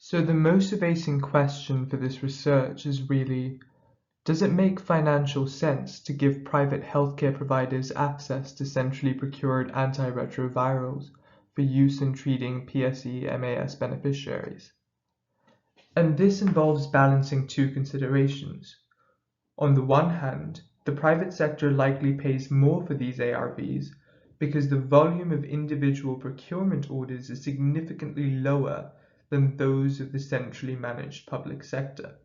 So the motivating question for this research is really, does it make financial sense to give private healthcare providers access to centrally procured antiretrovirals for use in treating PSE-MAS beneficiaries? And this involves balancing two considerations. On the one hand, the private sector likely pays more for these ARVs because the volume of individual procurement orders is significantly lower than those of the centrally managed public sector.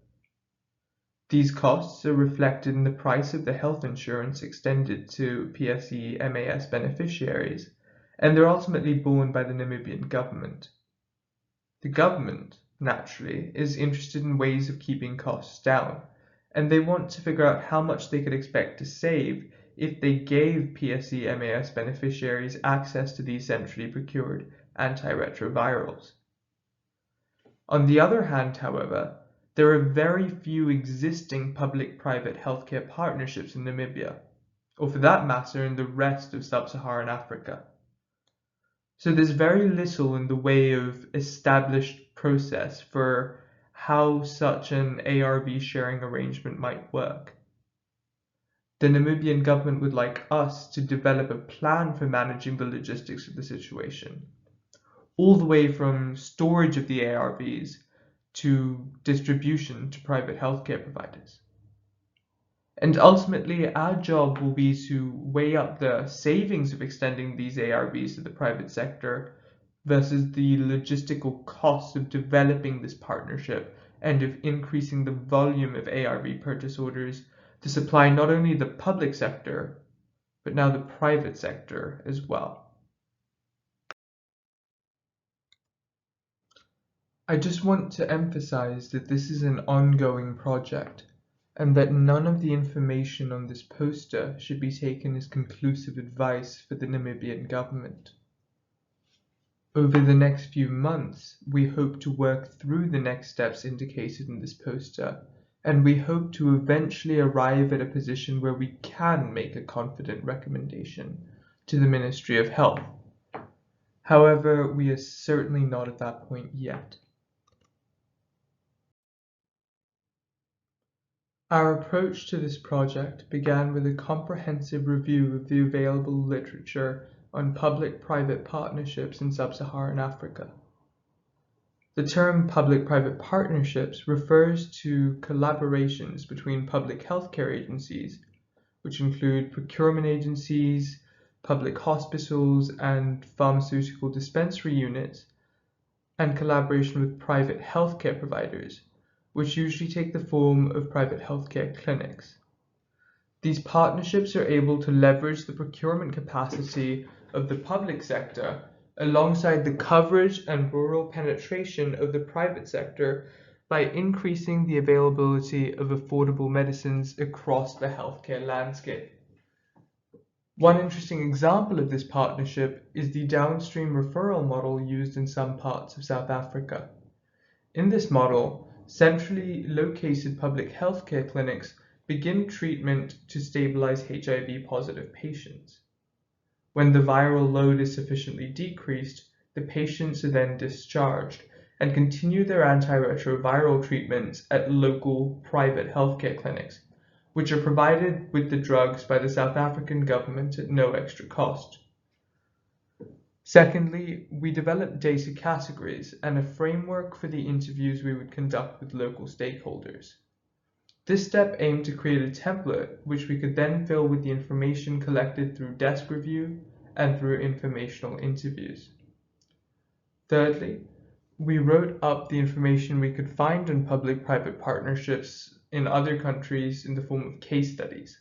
These costs are reflected in the price of the health insurance extended to PSE-MAS beneficiaries, and they're ultimately borne by the Namibian government. The government, naturally, is interested in ways of keeping costs down, and they want to figure out how much they could expect to save if they gave PSE-MAS beneficiaries access to these centrally procured antiretrovirals. On the other hand, however, there are very few existing public-private healthcare partnerships in Namibia, or for that matter in the rest of Sub-Saharan Africa. So there's very little in the way of established process for how such an ARV sharing arrangement might work. The Namibian government would like us to develop a plan for managing the logistics of the situation, all the way from storage of the ARVs to distribution to private healthcare providers. And ultimately, our job will be to weigh up the savings of extending these ARVs to the private sector versus the logistical costs of developing this partnership and of increasing the volume of ARV purchase orders to supply not only the public sector, but now the private sector as well. I just want to emphasize that this is an ongoing project, and that none of the information on this poster should be taken as conclusive advice for the Namibian government. Over the next few months, we hope to work through the next steps indicated in this poster, and we hope to eventually arrive at a position where we can make a confident recommendation to the Ministry of Health. However, we are certainly not at that point yet. Our approach to this project began with a comprehensive review of the available literature on public-private partnerships in Sub-Saharan Africa. The term public-private partnerships refers to collaborations between public healthcare agencies, which include procurement agencies, public hospitals, and pharmaceutical dispensary units, and collaboration with private healthcare providers, which usually take the form of private healthcare clinics. These partnerships are able to leverage the procurement capacity of the public sector alongside the coverage and rural penetration of the private sector by increasing the availability of affordable medicines across the healthcare landscape. One interesting example of this partnership is the Downstream referral model used in some parts of South Africa. In this model, centrally located public healthcare clinics begin treatment to stabilize HIV-positive patients. When the viral load is sufficiently decreased, the patients are then discharged and continue their antiretroviral treatments at local private healthcare clinics, which are provided with the drugs by the South African government at no extra cost. Secondly, we developed data categories and a framework for the interviews we would conduct with local stakeholders. This step aimed to create a template which we could then fill with the information collected through desk review and through informational interviews. Thirdly, we wrote up the information we could find on public-private partnerships in other countries in the form of case studies.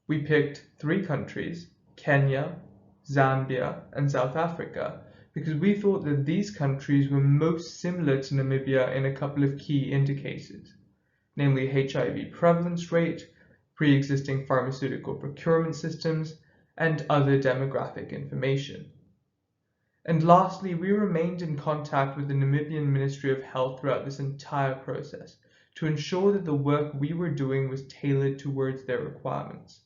We picked 3 countries, Kenya, Zambia, and South Africa, because we thought that these countries were most similar to Namibia in a couple of key indicators, namely HIV prevalence rate, pre-existing pharmaceutical procurement systems, and other demographic information. And lastly, we remained in contact with the Namibian Ministry of Health throughout this entire process to ensure that the work we were doing was tailored towards their requirements.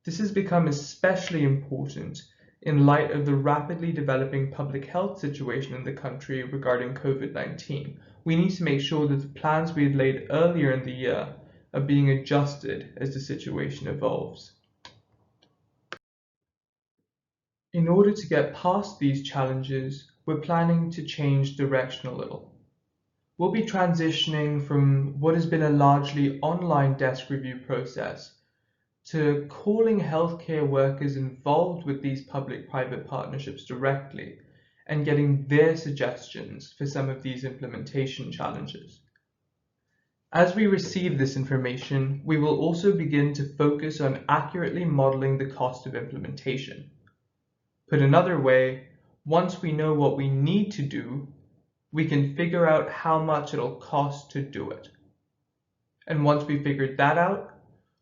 This has become especially important in light of the rapidly developing public health situation in the country regarding COVID-19. We need to make sure that the plans we had laid earlier in the year are being adjusted as the situation evolves. In order to get past these challenges, we're planning to change direction a little. We'll be transitioning from what has been a largely online desk review process to calling healthcare workers involved with these public-private partnerships directly and getting their suggestions for some of these implementation challenges. As we receive this information, we will also begin to focus on accurately modeling the cost of implementation. Put another way, once we know what we need to do, we can figure out how much it'll cost to do it. And once we've figured that out,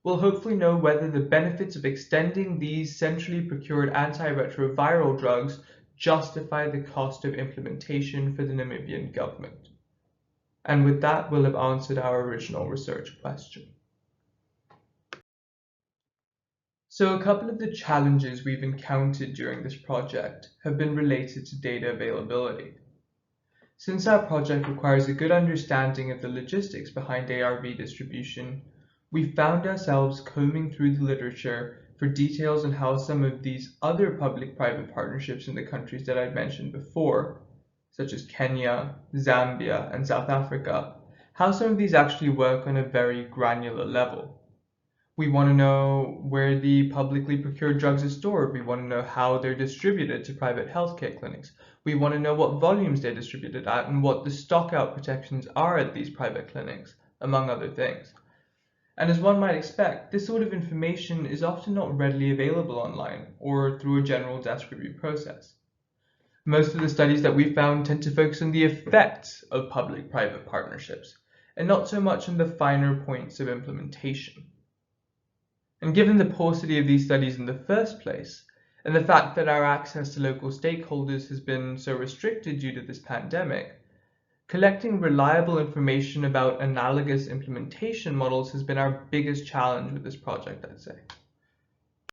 we'll hopefully know whether the benefits of extending these centrally procured antiretroviral drugs justify the cost of implementation for the Namibian government. And with that, we'll have answered our original research question. So a couple of the challenges we've encountered during this project have been related to data availability. Since our project requires a good understanding of the logistics behind ARV distribution, we found ourselves combing through the literature for details on how some of these other public-private partnerships in the countries that I'd mentioned before, such as Kenya, Zambia, and South Africa, how some of these actually work on a very granular level. We want to know where the publicly procured drugs are stored. We want to know how they're distributed to private healthcare clinics. We want to know what volumes they're distributed at and what the stockout protections are at these private clinics, among other things. And as one might expect, this sort of information is often not readily available online or through a general desk review process. Most of the studies that we found tend to focus on the effects of public-private partnerships, and not so much on the finer points of implementation. And given the paucity of these studies in the first place, and the fact that our access to local stakeholders has been so restricted due to this pandemic, collecting reliable information about analogous implementation models has been our biggest challenge with this project, I'd say.